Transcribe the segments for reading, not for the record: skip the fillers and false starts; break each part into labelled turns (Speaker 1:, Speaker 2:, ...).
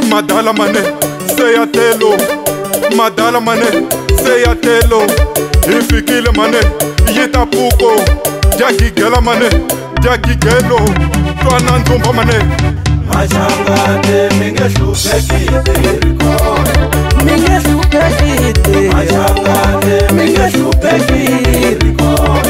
Speaker 1: Madala mane, seyatelo. Madala mane, seyatelo. Ifikile mane, yitapuko. Jakigela mane, jakigelo. Twana nzumba mane.
Speaker 2: Machangane mingeshuphekile rikona.
Speaker 3: Mingeshuphekile.
Speaker 2: Machangane mingeshuphekile rikona.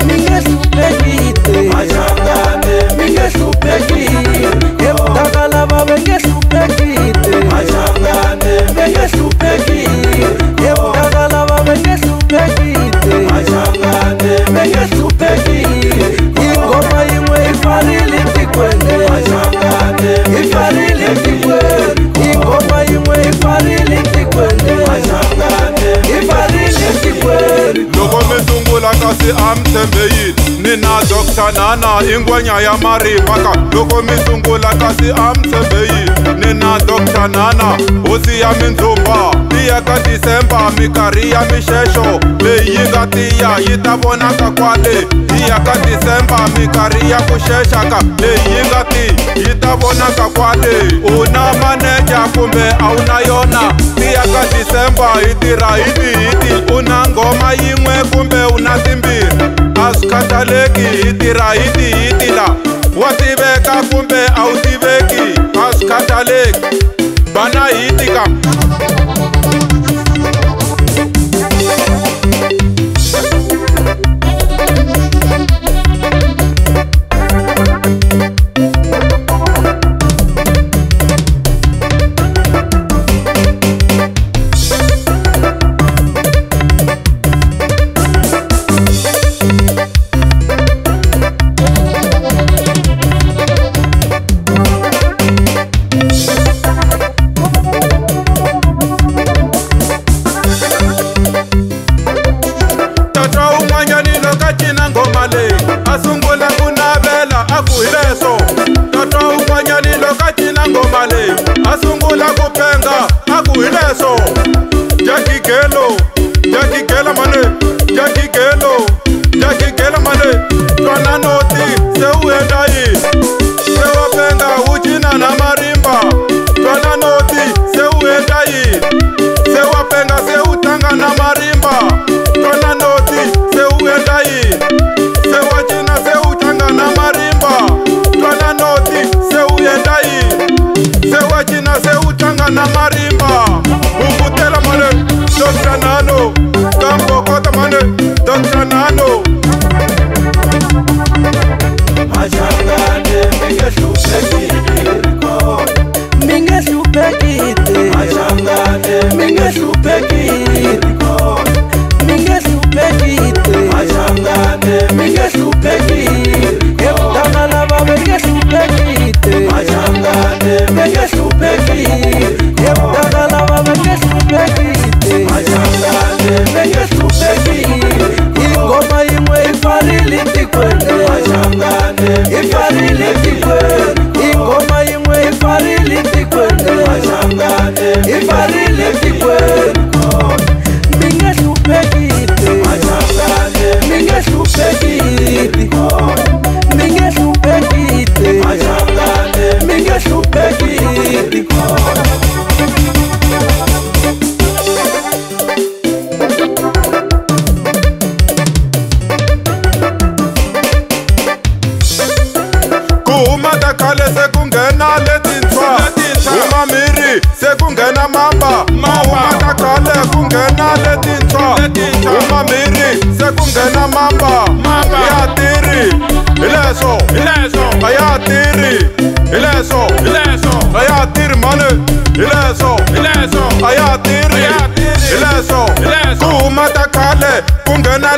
Speaker 3: Mingeshuphekile.
Speaker 2: Machangane mingeshuphekile rikona.
Speaker 3: Ebudakala babengeshuphekile.
Speaker 2: Machangane mingeshuphekile rikona.
Speaker 3: Ebudakala babengeshuphekile.
Speaker 2: Machangane mingeshuphekile rikona.
Speaker 3: Ingoma imwe ifarili tikwende.
Speaker 2: Machangane
Speaker 3: Ifarili tikwende. Ingoma imwe ifarili tikwende.
Speaker 2: Machangane
Speaker 3: Ifarili tikwende.
Speaker 1: Loko misungula kasi amtembeyile nina Dr. Nana ingwenya ya maripaka. Loko misungula kasi amtembeyile nina Dr. Nana hosi ya minzumba. Tiya ka December mikari ya mishesho leyi nga tiya yita vonaka kwale. Tiya ka December mikari ya kusheshaka leyi nga ti yita vonaka kwale. Una maneja kumbe auna yona. Tiya ka December itira hiti una ngoma yin'we kumbe una timbirhi. Asikhataleki itira hiti la. Wa tiveka kumbe a wu tiveki. Asikhataleki bana hiti ka. Asungula kunavela akuhileso. Tata umanyani lokachina ngoma le. Asungula kupenga akuhileso. Jakigelo, jakigela mane, jakigelo, jakigela mane. Twana noti seuendai. Sewapenga uchina na marimba. Twana noti seuendai. Sewapenga seutanga na marimba. Twana noti seuendai. Sewachina seutanga na marimba. Twana noti seuyendai. Sewachina seutanga na marimba. Ukutela mane, Dr. Nano. Kambokota mane, Dr. Nano.
Speaker 2: Machangane mingeshuphekile rikona.
Speaker 3: Mingeshuphekile.
Speaker 2: Machangane mingeshuphekile rikona.
Speaker 3: Mingeshuphekile.
Speaker 2: Machangane mingeshuphekile rikona.
Speaker 3: Ebudakala babengeshuphekile.
Speaker 2: Machangane mingeshuphekile rikona.
Speaker 3: Ebudakala babengeshuphekile.
Speaker 2: Machangane mingeshuphekile rikona.
Speaker 3: Ingoma imwe ifarili tikwende.
Speaker 2: Machangane
Speaker 3: Ifarili tikwende. Ingoma imwe ifarili tikwende.
Speaker 2: Machangane
Speaker 3: Ifarili tikwende. Mingeshuphekile.
Speaker 2: Machangane
Speaker 3: Mingeshuphekile. Mingeshuphekile.
Speaker 2: Machangane
Speaker 3: Mingeshuphekile.
Speaker 2: rikona.
Speaker 1: Kuhumata khale sekungena letintshwa. Umamiri sekungena mamba. Kuhumata khale kungena letintshwa. Umamiri sekungena mamba. Ayatiri hileso. Ayatiri hileso. Ayatiri mane hileso. Ayatiri hileso. Kuhumata khale kungena